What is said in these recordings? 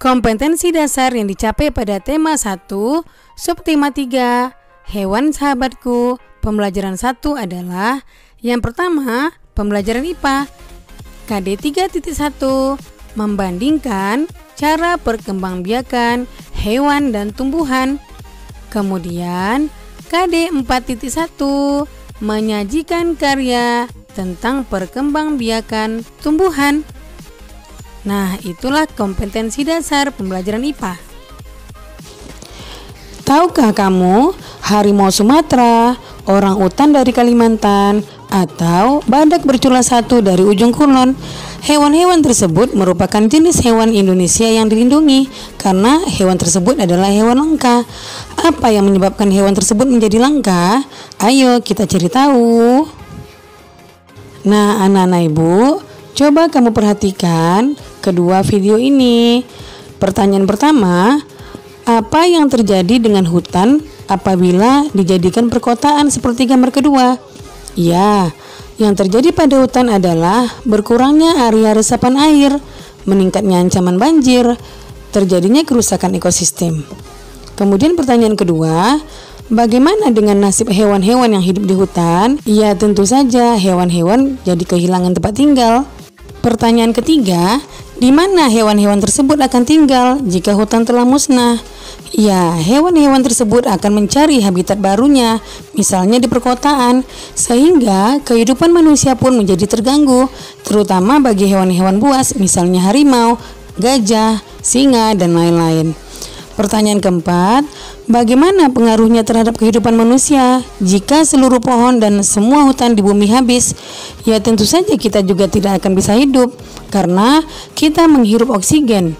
Kompetensi dasar yang dicapai pada tema 1, subtema 3, hewan sahabatku, pembelajaran 1 adalah yang pertama, pembelajaran IPA. KD 3.1, membandingkan cara perkembangbiakan hewan dan tumbuhan. Kemudian, KD 4.1, menyajikan karya tentang perkembangbiakan tumbuhan. Nah, itulah kompetensi dasar pembelajaran IPA. Tahukah kamu, harimau Sumatera, orang utan dari Kalimantan, atau badak bercula satu dari ujung kulon? Hewan-hewan tersebut merupakan jenis hewan Indonesia yang dilindungi karena hewan tersebut adalah hewan langka. Apa yang menyebabkan hewan tersebut menjadi langka? Ayo kita cari tahu. Nah, anak-anak ibu, coba kamu perhatikan kedua video ini. Pertanyaan pertama, apa yang terjadi dengan hutan apabila dijadikan perkotaan seperti gambar kedua? Ya, yang terjadi pada hutan adalah berkurangnya area resapan air, meningkatnya ancaman banjir, terjadinya kerusakan ekosistem. Kemudian pertanyaan kedua, bagaimana dengan nasib hewan-hewan yang hidup di hutan? Ya, tentu saja hewan-hewan jadi kehilangan tempat tinggal. Pertanyaan ketiga, di mana hewan-hewan tersebut akan tinggal jika hutan telah musnah? Ya, hewan-hewan tersebut akan mencari habitat barunya, misalnya di perkotaan, sehingga kehidupan manusia pun menjadi terganggu, terutama bagi hewan-hewan buas, misalnya harimau, gajah, singa, dan lain-lain. Pertanyaan keempat, bagaimana pengaruhnya terhadap kehidupan manusia jika seluruh pohon dan semua hutan di bumi habis? Ya, tentu saja kita juga tidak akan bisa hidup karena kita menghirup oksigen,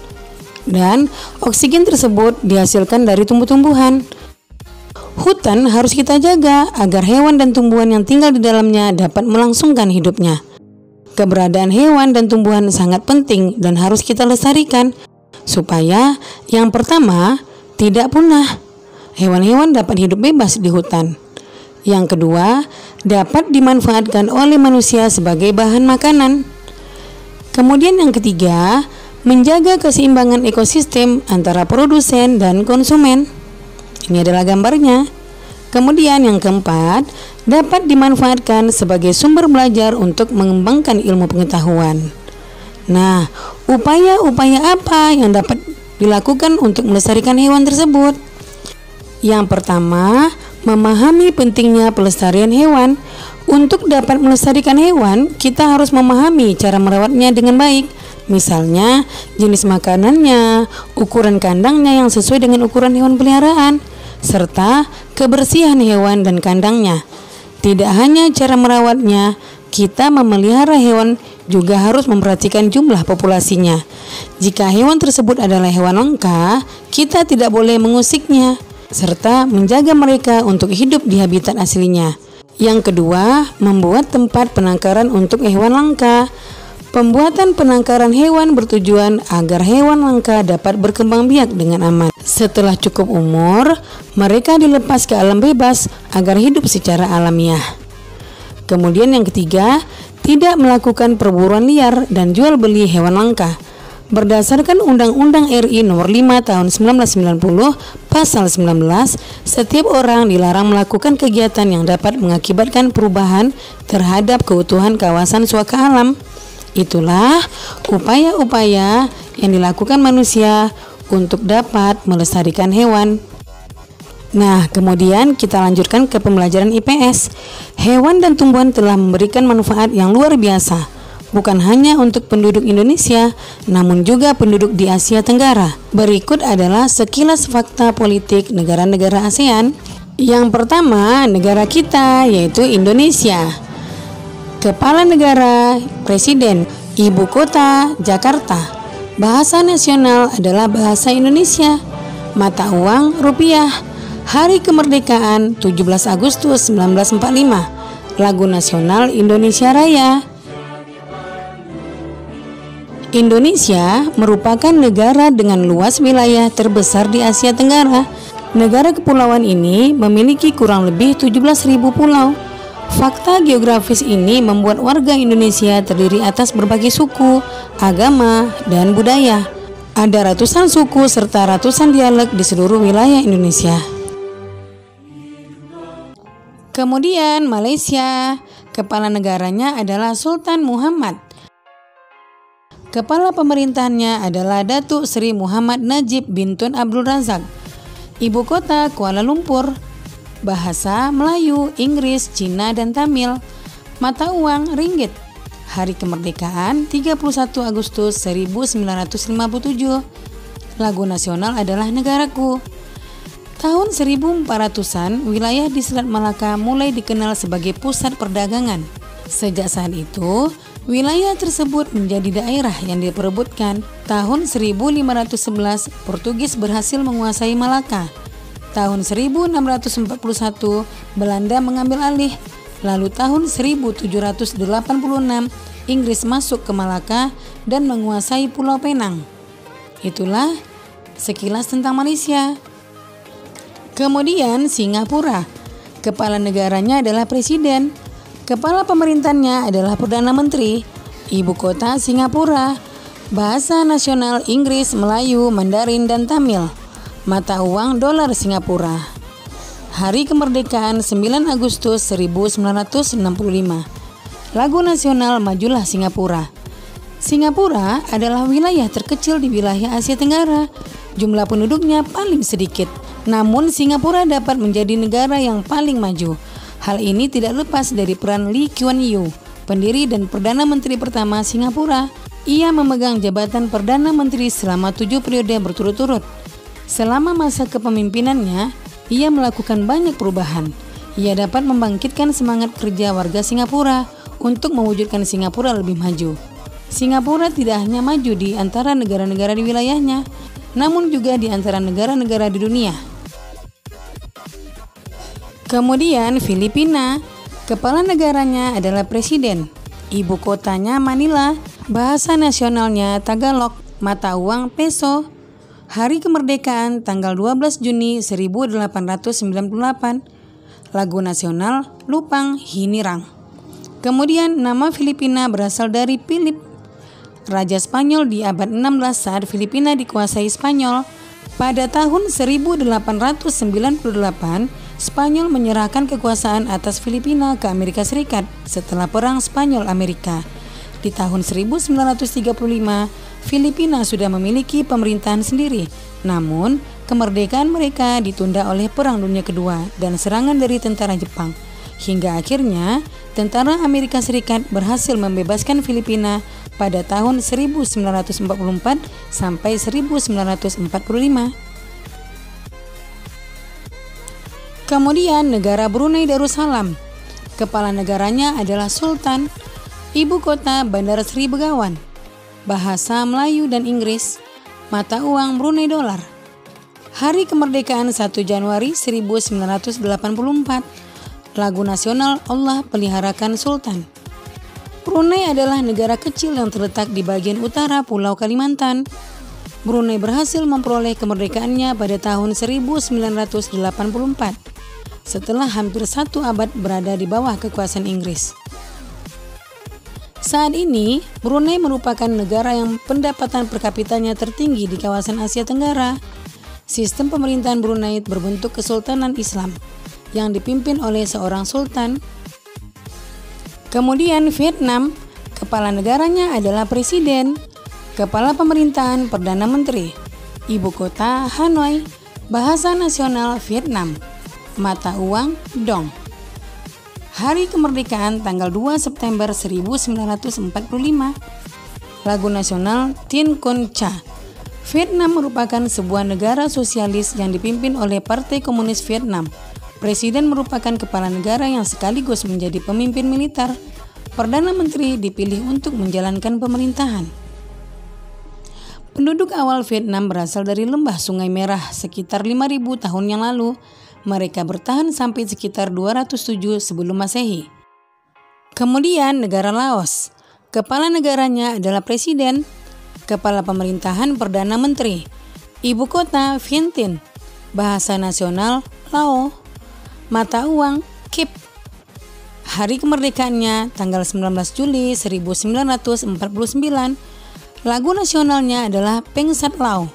dan oksigen tersebut dihasilkan dari tumbuh-tumbuhan. Hutan harus kita jaga agar hewan dan tumbuhan yang tinggal di dalamnya dapat melangsungkan hidupnya. Keberadaan hewan dan tumbuhan sangat penting dan harus kita lestarikan supaya yang pertama tidak punah. Hewan-hewan dapat hidup bebas di hutan. Yang kedua, dapat dimanfaatkan oleh manusia sebagai bahan makanan. Kemudian yang ketiga, menjaga keseimbangan ekosistem antara produsen dan konsumen. Ini adalah gambarnya. Kemudian yang keempat, dapat dimanfaatkan sebagai sumber belajar untuk mengembangkan ilmu pengetahuan. Nah, upaya-upaya apa yang dapat dilakukan untuk melestarikan hewan tersebut? Yang pertama, memahami pentingnya pelestarian hewan. Untuk dapat melestarikan hewan, kita harus memahami cara merawatnya dengan baik. Misalnya, jenis makanannya, ukuran kandangnya yang sesuai dengan ukuran hewan peliharaan, serta kebersihan hewan dan kandangnya. Tidak hanya cara merawatnya, kita memelihara hewan juga harus memperhatikan jumlah populasinya. Jika hewan tersebut adalah hewan langka, kita tidak boleh mengusiknya, serta menjaga mereka untuk hidup di habitat aslinya. Yang kedua, membuat tempat penangkaran untuk hewan langka. Pembuatan penangkaran hewan bertujuan agar hewan langka dapat berkembang biak dengan aman. Setelah cukup umur, mereka dilepas ke alam bebas agar hidup secara alamiah. Kemudian yang ketiga, tidak melakukan perburuan liar dan jual beli hewan langka. Berdasarkan Undang-Undang RI Nomor 5 Tahun 1990 Pasal 19, setiap orang dilarang melakukan kegiatan yang dapat mengakibatkan perubahan terhadap keutuhan kawasan suaka alam. Itulah upaya-upaya yang dilakukan manusia untuk dapat melestarikan hewan. Nah, kemudian kita lanjutkan ke pembelajaran IPS. Hewan dan tumbuhan telah memberikan manfaat yang luar biasa, bukan hanya untuk penduduk Indonesia, namun juga penduduk di Asia Tenggara. Berikut adalah sekilas fakta politik negara-negara ASEAN. Yang pertama, negara kita yaitu Indonesia. Kepala negara, presiden. Ibu kota, Jakarta. Bahasa nasional adalah bahasa Indonesia. Mata uang, rupiah. Hari kemerdekaan 17 Agustus 1945. Lagu nasional Indonesia Raya. Indonesia merupakan negara dengan luas wilayah terbesar di Asia Tenggara. Negara kepulauan ini memiliki kurang lebih 17.000 pulau. Fakta geografis ini membuat warga Indonesia terdiri atas berbagai suku, agama, dan budaya. Ada ratusan suku serta ratusan dialek di seluruh wilayah Indonesia. Kemudian Malaysia, kepala negaranya adalah Sultan Muhammad. Kepala pemerintahannya adalah Datuk Seri Muhammad Najib bin Tun Abdul Razak. Ibu kota Kuala Lumpur. Bahasa Melayu, Inggris, Cina, dan Tamil. Mata uang ringgit. Hari kemerdekaan 31 Agustus 1957. Lagu nasional adalah Negaraku. Tahun 1400-an, wilayah di Selat Malaka mulai dikenal sebagai pusat perdagangan. Sejak saat itu, wilayah tersebut menjadi daerah yang diperebutkan. Tahun 1511, Portugis berhasil menguasai Malaka. Tahun 1641, Belanda mengambil alih. Lalu tahun 1786, Inggris masuk ke Malaka dan menguasai Pulau Penang. Itulah sekilas tentang Malaysia. Kemudian Singapura. Kepala negaranya adalah presiden. Kepala pemerintahnya adalah Perdana Menteri. Ibu kota Singapura. Bahasa nasional Inggris, Melayu, Mandarin, dan Tamil. Mata uang dolar Singapura. Hari kemerdekaan 9 Agustus 1965. Lagu nasional Majulah Singapura. Singapura adalah wilayah terkecil di wilayah Asia Tenggara. Jumlah penduduknya paling sedikit. Namun Singapura dapat menjadi negara yang paling maju. Hal ini tidak lepas dari peran Lee Kuan Yew, pendiri dan Perdana Menteri pertama Singapura. Ia memegang jabatan Perdana Menteri selama 7 periode berturut-turut. Selama masa kepemimpinannya, ia melakukan banyak perubahan. Ia dapat membangkitkan semangat kerja warga Singapura untuk mewujudkan Singapura lebih maju. Singapura tidak hanya maju di antara negara-negara di wilayahnya, namun juga di antara negara-negara di dunia. Kemudian Filipina, kepala negaranya adalah presiden. Ibu kotanya Manila, bahasa nasionalnya Tagalog, mata uang peso. Hari kemerdekaan tanggal 12 Juni 1898. Lagu nasional Lupang Hinirang. Kemudian nama Filipina berasal dari Philip, Raja Spanyol di abad 16 saat Filipina dikuasai Spanyol. Pada tahun 1898, Spanyol menyerahkan kekuasaan atas Filipina ke Amerika Serikat setelah Perang Spanyol-Amerika. Di tahun 1935, Filipina sudah memiliki pemerintahan sendiri. Namun, kemerdekaan mereka ditunda oleh Perang Dunia Kedua dan serangan dari tentara Jepang. Hingga akhirnya, tentara Amerika Serikat berhasil membebaskan Filipina pada tahun 1944 sampai 1945. Kemudian negara Brunei Darussalam. Kepala negaranya adalah Sultan. Ibu kota Bandar Sri Begawan. Bahasa Melayu dan Inggris. Mata uang Brunei dolar. Hari kemerdekaan 1 Januari 1984. Lagu nasional Allah Peliharakan Sultan. Brunei adalah negara kecil yang terletak di bagian utara Pulau Kalimantan. Brunei berhasil memperoleh kemerdekaannya pada tahun 1984. Setelah hampir 1 abad berada di bawah kekuasaan Inggris. Saat ini, Brunei merupakan negara yang pendapatan per kapitanya tertinggi di kawasan Asia Tenggara. Sistem pemerintahan Brunei berbentuk kesultanan Islam yang dipimpin oleh seorang sultan. Kemudian Vietnam, kepala negaranya adalah presiden, kepala pemerintahan Perdana Menteri, ibu kota Hanoi, bahasa nasional Vietnam. Mata uang dong. Hari kemerdekaan tanggal 2 September 1945. Lagu nasional Tin Con Cha. Vietnam merupakan sebuah negara sosialis yang dipimpin oleh Partai Komunis Vietnam. Presiden merupakan kepala negara yang sekaligus menjadi pemimpin militer. Perdana Menteri dipilih untuk menjalankan pemerintahan. Penduduk awal Vietnam berasal dari lembah Sungai Merah sekitar 5.000 tahun yang lalu. Mereka bertahan sampai sekitar 207 sebelum Masehi. Kemudian negara Laos. Kepala negaranya adalah presiden, kepala pemerintahan Perdana Menteri, ibu kota Vientiane, bahasa nasional Lao, mata uang Kip. Hari kemerdekaannya tanggal 19 Juli 1949. Lagu nasionalnya adalah Pengsat Lao.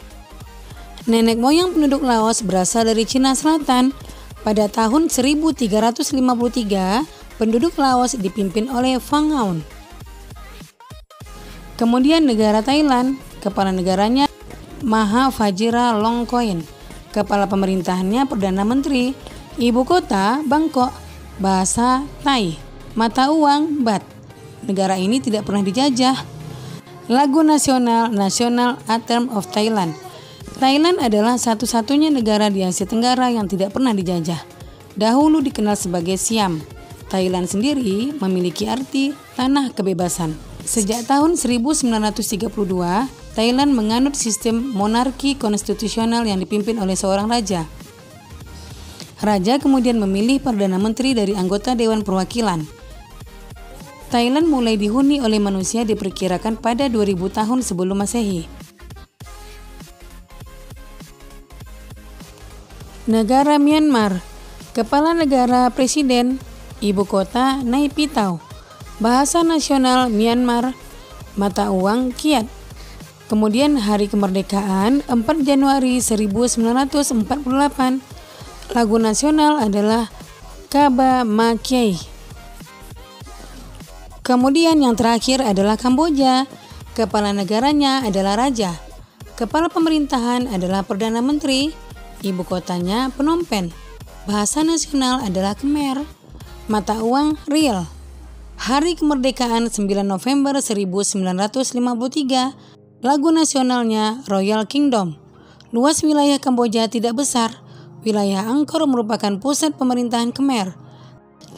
Nenek moyang penduduk Laos berasal dari Cina Selatan. Pada tahun 1353, penduduk Laos dipimpin oleh Phangaon. Kemudian negara Thailand, kepala negaranya Maha Vajiralongkorn, kepala pemerintahannya Perdana Menteri, ibu kota Bangkok, bahasa Thai, mata uang Baht. Negara ini tidak pernah dijajah. Lagu nasional National Anthem of Thailand. Thailand adalah satu-satunya negara di Asia Tenggara yang tidak pernah dijajah. Dahulu dikenal sebagai Siam. Thailand sendiri memiliki arti tanah kebebasan. Sejak tahun 1932, Thailand menganut sistem monarki konstitusional yang dipimpin oleh seorang raja. Raja kemudian memilih Perdana Menteri dari anggota Dewan Perwakilan. Thailand mulai dihuni oleh manusia diperkirakan pada 2000 tahun sebelum Masehi. Negara Myanmar. Kepala negara presiden, ibu kota Naypyidaw. Bahasa nasional Myanmar, mata uang Kyat. Kemudian hari kemerdekaan 4 Januari 1948. Lagu nasional adalah Kaba Ma Kiai. Kemudian yang terakhir adalah Kamboja. Kepala negaranya adalah raja. Kepala pemerintahan adalah Perdana Menteri. Ibu kotanya Phnom Penh. Bahasa nasional adalah Khmer. Mata uang Riel. Hari kemerdekaan 9 November 1953. Lagu nasionalnya Royal Kingdom. Luas wilayah Kamboja tidak besar. Wilayah Angkor merupakan pusat pemerintahan Khmer.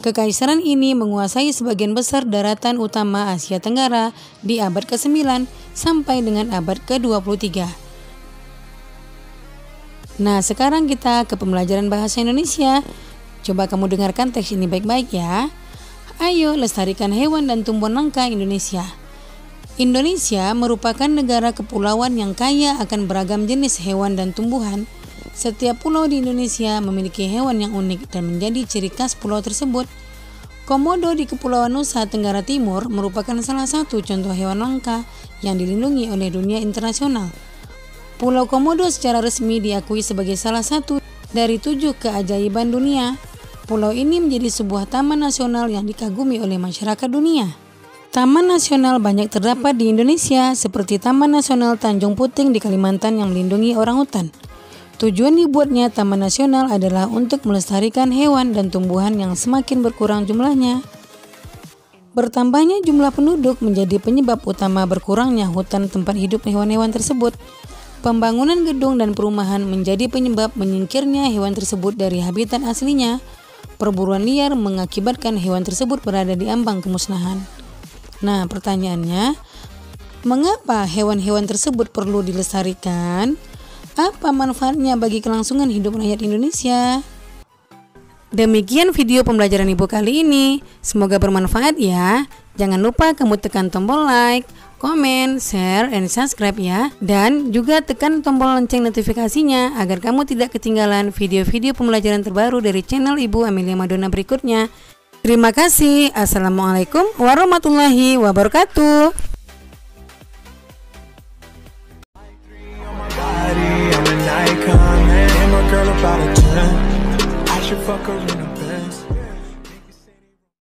Kekaisaran ini menguasai sebagian besar daratan utama Asia Tenggara di abad ke-9 sampai dengan abad ke-23. Nah, sekarang kita ke pembelajaran bahasa Indonesia. Coba kamu dengarkan teks ini baik-baik ya. Ayo lestarikan hewan dan tumbuhan langka Indonesia. Indonesia merupakan negara kepulauan yang kaya akan beragam jenis hewan dan tumbuhan. Setiap pulau di Indonesia memiliki hewan yang unik dan menjadi ciri khas pulau tersebut. Komodo di Kepulauan Nusa Tenggara Timur merupakan salah satu contoh hewan langka yang dilindungi oleh dunia internasional. Pulau Komodo secara resmi diakui sebagai salah satu dari 7 keajaiban dunia. Pulau ini menjadi sebuah taman nasional yang dikagumi oleh masyarakat dunia. Taman nasional banyak terdapat di Indonesia, seperti Taman Nasional Tanjung Puting di Kalimantan yang melindungi orangutan. Tujuan dibuatnya Taman Nasional adalah untuk melestarikan hewan dan tumbuhan yang semakin berkurang jumlahnya. Bertambahnya jumlah penduduk menjadi penyebab utama berkurangnya hutan tempat hidup hewan-hewan tersebut. Pembangunan gedung dan perumahan menjadi penyebab menyingkirnya hewan tersebut dari habitat aslinya. Perburuan liar mengakibatkan hewan tersebut berada di ambang kemusnahan. Nah, pertanyaannya, mengapa hewan-hewan tersebut perlu dilestarikan? Apa manfaatnya bagi kelangsungan hidup rakyat Indonesia? Demikian video pembelajaran Ibu kali ini. Semoga bermanfaat ya. Jangan lupa kamu tekan tombol like, komen, share, and subscribe ya. Dan juga tekan tombol lonceng notifikasinya agar kamu tidak ketinggalan video-video pembelajaran terbaru dari channel Ibu Amelia Madonna berikutnya. Terima kasih. Assalamualaikum warahmatullahi wabarakatuh. I'm an icon, man. I'm a girl about a 10. I should fuck her in a